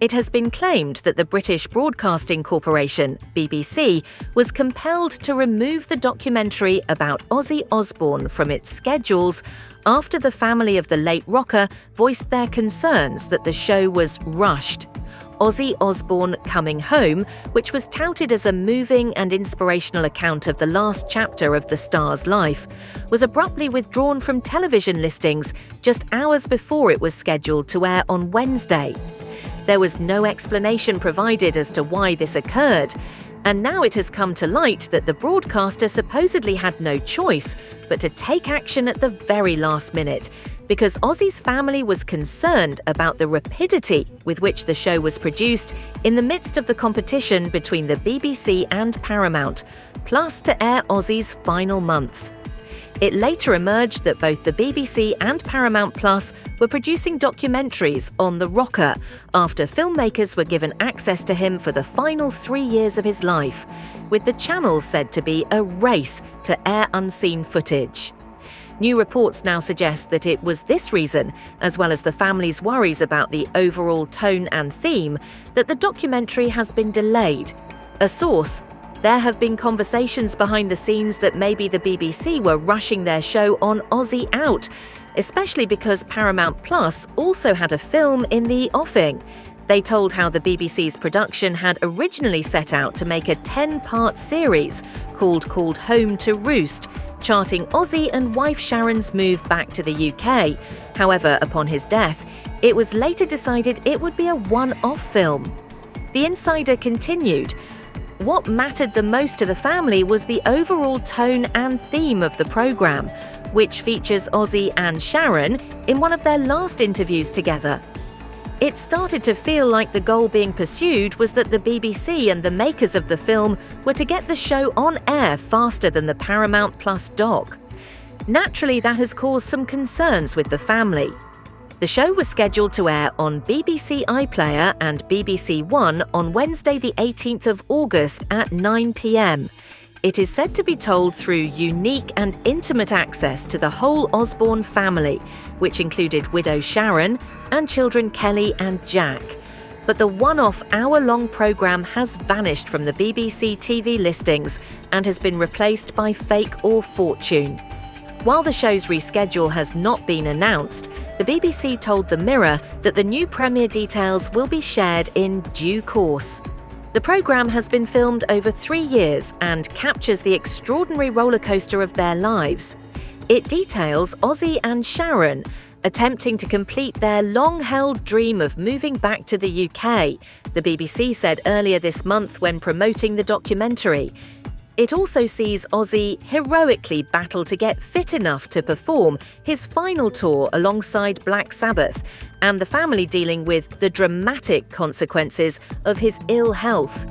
It has been claimed that the British Broadcasting Corporation, BBC, was compelled to remove the documentary about Ozzy Osbourne from its schedules after the family of the late rocker voiced their concerns that the show was rushed. Ozzy Osbourne Coming Home, which was touted as a moving and inspirational account of the last chapter of the star's life, was abruptly withdrawn from television listings just hours before it was scheduled to air on Wednesday. There was no explanation provided as to why this occurred, and now it has come to light that the broadcaster supposedly had no choice but to take action at the very last minute, because Ozzy's family was concerned about the rapidity with which the show was produced in the midst of the competition between the BBC and Paramount, plus to air Ozzy's final months. It later emerged that both the BBC and Paramount Plus were producing documentaries on the rocker after filmmakers were given access to him for the final 3 years of his life, with the channels said to be a race to air unseen footage. New reports now suggest that it was this reason, as well as the family's worries about the overall tone and theme, that the documentary has been delayed. A source: "There have been conversations behind the scenes that maybe the BBC were rushing their show on Ozzy out, especially because Paramount Plus also had a film in the offing." They told how the BBC's production had originally set out to make a 10-part series called Home to Roost, charting Ozzy and wife Sharon's move back to the UK. However, upon his death, it was later decided it would be a one-off film. The insider continued, "What mattered the most to the family was the overall tone and theme of the programme, which features Ozzy and Sharon in one of their last interviews together. It started to feel like the goal being pursued was that the BBC and the makers of the film were to get the show on air faster than the Paramount Plus doc. Naturally, that has caused some concerns with the family." The show was scheduled to air on BBC iPlayer and BBC One on Wednesday the 18th of August at 9 p.m. It is said to be told through unique and intimate access to the whole Osbourne family, which included widow Sharon and children Kelly and Jack. But the one-off hour-long programme has vanished from the BBC TV listings and has been replaced by Fake or Fortune. While the show's reschedule has not been announced, the BBC told The Mirror that the new premiere details will be shared in due course. The programme has been filmed over 3 years and captures the extraordinary rollercoaster of their lives. It details Ozzy and Sharon attempting to complete their long-held dream of moving back to the UK, the BBC said earlier this month when promoting the documentary. It also sees Ozzy heroically battle to get fit enough to perform his final tour alongside Black Sabbath, and the family dealing with the dramatic consequences of his ill health.